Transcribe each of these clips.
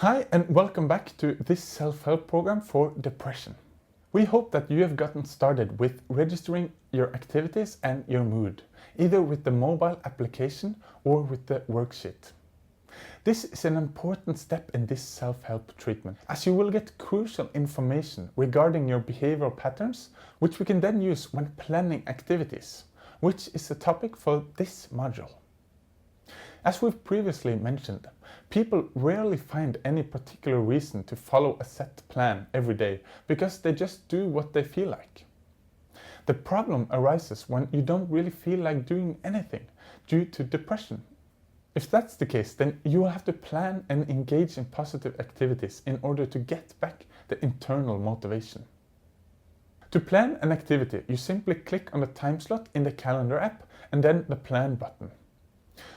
Hi and welcome back to this self-help program for depression. We hope that you have gotten started with registering your activities and your mood, either with the mobile application or with the worksheet. This is an important step in this self-help treatment, as you will get crucial information regarding your behavioral patterns, which we can then use when planning activities, which is the topic for this module. As we've previously mentioned, people rarely find any particular reason to follow a set plan every day because they just do what they feel like. The problem arises when you don't really feel like doing anything due to depression. If that's the case, then you will have to plan and engage in positive activities in order to get back the internal motivation. To plan an activity, you simply click on the time slot in the calendar app and then the plan button.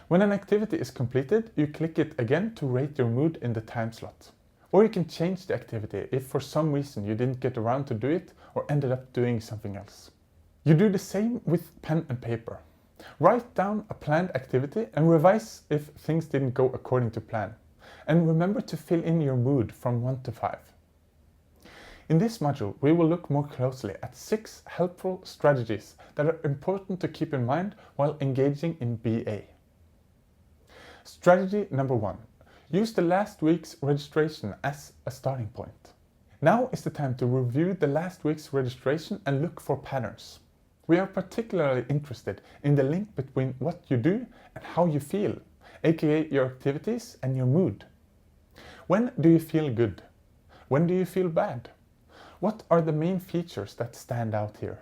When an activity is completed, you click it again to rate your mood in the time slot. Or you can change the activity if for some reason you didn't get around to do it or ended up doing something else. You do the same with pen and paper. Write down a planned activity and revise if things didn't go according to plan. And remember to fill in your mood from 1 to 5. In this module, we will look more closely at 6 helpful strategies that are important to keep in mind while engaging in BA. Strategy number 1. Use the last week's registration as a starting point. Now is the time to review the last week's registration and look for patterns. We are particularly interested in the link between what you do and how you feel, aka your activities and your mood. When do you feel good? When do you feel bad? What are the main features that stand out here?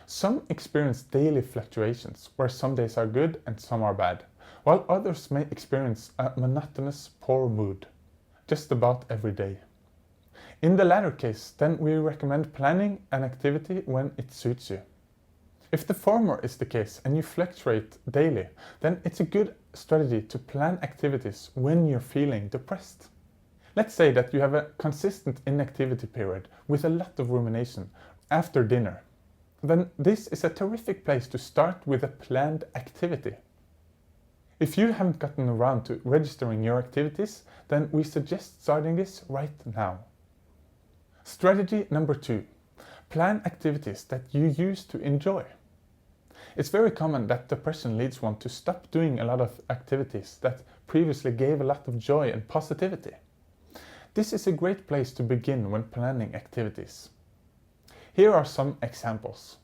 Some experience daily fluctuations, where some days are good and some are bad, while others may experience a monotonous, poor mood, just about every day. In the latter case, then we recommend planning an activity when it suits you. If the former is the case and you fluctuate daily, then it's a good strategy to plan activities when you're feeling depressed. Let's say that you have a consistent inactivity period with a lot of rumination after dinner. Then this is a terrific place to start with a planned activity. If you haven't gotten around to registering your activities, then we suggest starting this right now. Strategy number 2. Plan activities that you used to enjoy. It's very common that depression leads one to stop doing a lot of activities that previously gave a lot of joy and positivity. This is a great place to begin when planning activities. Here are some examples.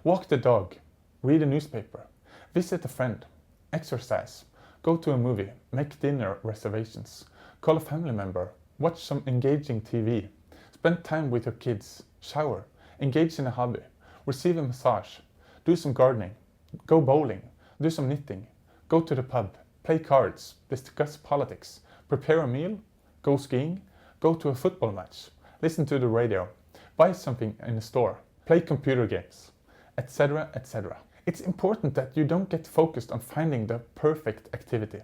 Walk the dog, read a newspaper, visit a friend, exercise, go to a movie, make dinner reservations, call a family member, watch some engaging TV, spend time with your kids, shower, engage in a hobby, receive a massage, do some gardening, go bowling, do some knitting, go to the pub, play cards, discuss politics, prepare a meal, go skiing, go to a football match, listen to the radio, buy something in a store, play computer games, etc., etc. It's important that you don't get focused on finding the perfect activity.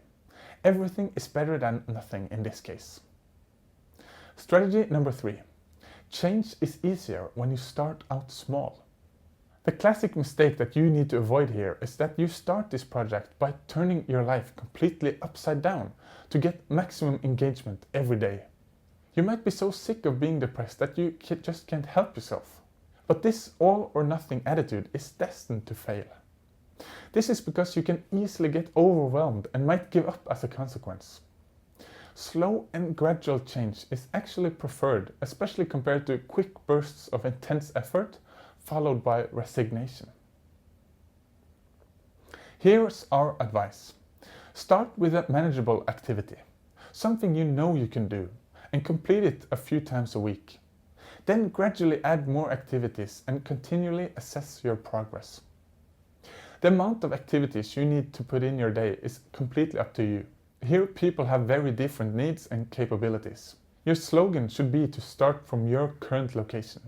Everything is better than nothing in this case. Strategy number 3. Change is easier when you start out small. The classic mistake that you need to avoid here is that you start this project by turning your life completely upside down to get maximum engagement every day. You might be so sick of being depressed that you just can't help yourself. But this all or nothing attitude is destined to fail. This is because you can easily get overwhelmed and might give up as a consequence. Slow and gradual change is actually preferred, especially compared to quick bursts of intense effort followed by resignation. Here's our advice. Start with a manageable activity, something you know you can do, and complete it a few times a week. Then gradually add more activities and continually assess your progress. The amount of activities you need to put in your day is completely up to you. Here people have very different needs and capabilities. Your slogan should be to start from your current location.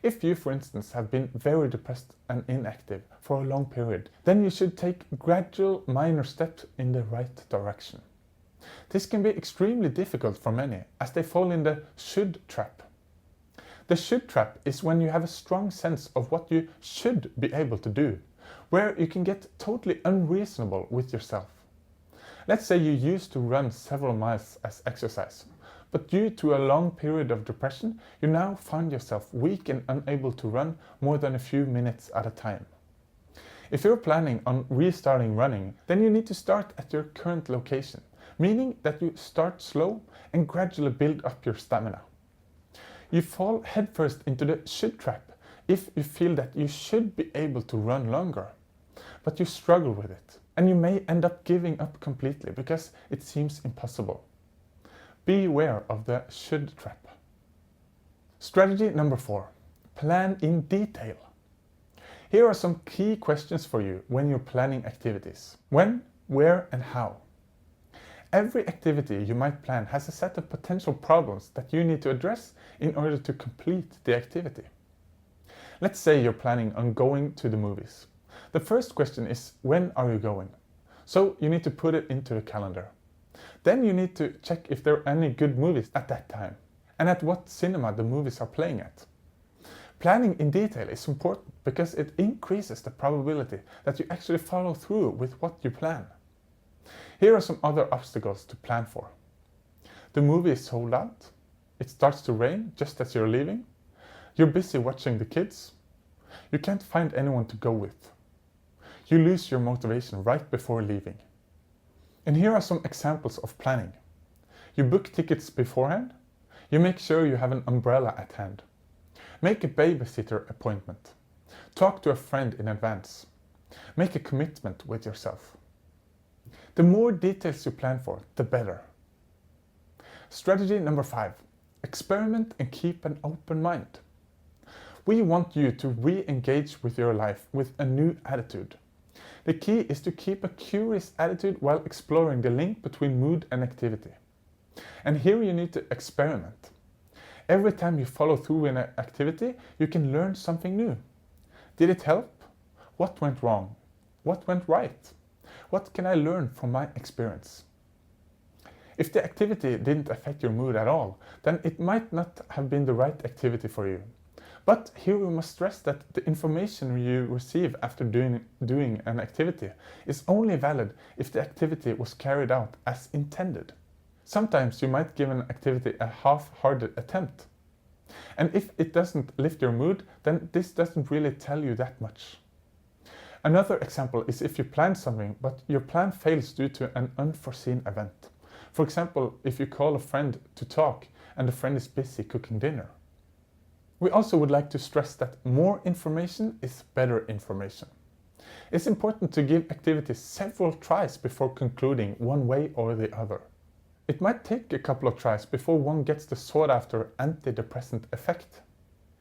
If you, for instance, have been very depressed and inactive for a long period, then you should take gradual minor steps in the right direction. This can be extremely difficult for many, as they fall in the should trap. The should trap is when you have a strong sense of what you should be able to do, where you can get totally unreasonable with yourself. Let's say you used to run several miles as exercise, but due to a long period of depression, you now find yourself weak and unable to run more than a few minutes at a time. If you're planning on restarting running, then you need to start at your current location, meaning that you start slow and gradually build up your stamina. You fall headfirst into the should trap if you feel that you should be able to run longer, but you struggle with it, and you may end up giving up completely because it seems impossible. Beware of the should trap. Strategy number 4. Plan in detail. Here are some key questions for you when you're planning activities. When, where, and how. Every activity you might plan has a set of potential problems that you need to address in order to complete the activity. Let's say you're planning on going to the movies. The first question is, when are you going? So you need to put it into the calendar. Then you need to check if there are any good movies at that time, and at what cinema the movies are playing at. Planning in detail is important because it increases the probability that you actually follow through with what you plan. Here are some other obstacles to plan for. The movie is sold out, it starts to rain just as you're leaving, you're busy watching the kids, you can't find anyone to go with, you lose your motivation right before leaving. And here are some examples of planning. You book tickets beforehand, you make sure you have an umbrella at hand, make a babysitter appointment, talk to a friend in advance, make a commitment with yourself. The more details you plan for, the better. Strategy number 5. Experiment and keep an open mind. We want you to re-engage with your life with a new attitude. The key is to keep a curious attitude while exploring the link between mood and activity. And here you need to experiment. Every time you follow through in an activity, you can learn something new. Did it help? What went wrong? What went right? What can I learn from my experience? If the activity didn't affect your mood at all, then it might not have been the right activity for you. But here we must stress that the information you receive after doing an activity is only valid if the activity was carried out as intended. Sometimes you might give an activity a half-hearted attempt. And if it doesn't lift your mood, then this doesn't really tell you that much. Another example is if you plan something, but your plan fails due to an unforeseen event. For example, if you call a friend to talk and the friend is busy cooking dinner. We also would like to stress that more information is better information. It's important to give activities several tries before concluding one way or the other. It might take a couple of tries before one gets the sought-after antidepressant effect.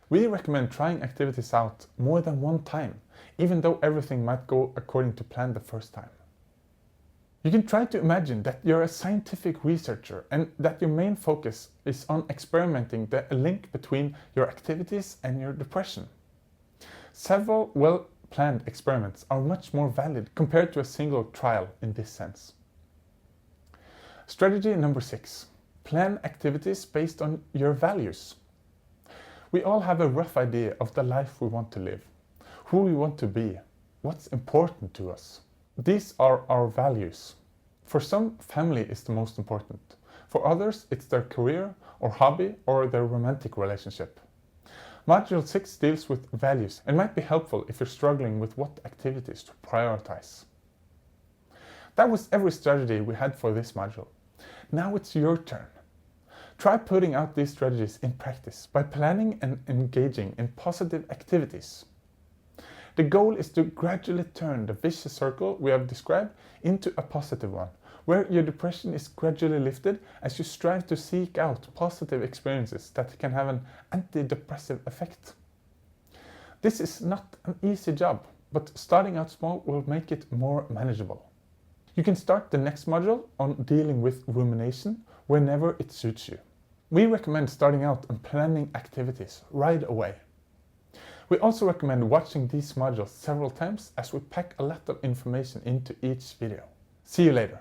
We recommend trying activities out more than one time, even though everything might go according to plan the first time. You can try to imagine that you're a scientific researcher and that your main focus is on experimenting the link between your activities and your depression. Several well-planned experiments are much more valid compared to a single trial in this sense. Strategy number 6. Plan activities based on your values. We all have a rough idea of the life we want to live, who we want to be, what's important to us. These are our values. For some, family is the most important. For others, it's their career or hobby or their romantic relationship. Module 6 deals with values and might be helpful if you're struggling with what activities to prioritize. That was every strategy we had for this module. Now it's your turn. Try putting out these strategies in practice by planning and engaging in positive activities. The goal is to gradually turn the vicious circle we have described into a positive one, where your depression is gradually lifted as you strive to seek out positive experiences that can have an antidepressive effect. This is not an easy job, but starting out small will make it more manageable. You can start the next module on dealing with rumination whenever it suits you. We recommend starting out and planning activities right away. We also recommend watching these modules several times as we pack a lot of information into each video. See you later.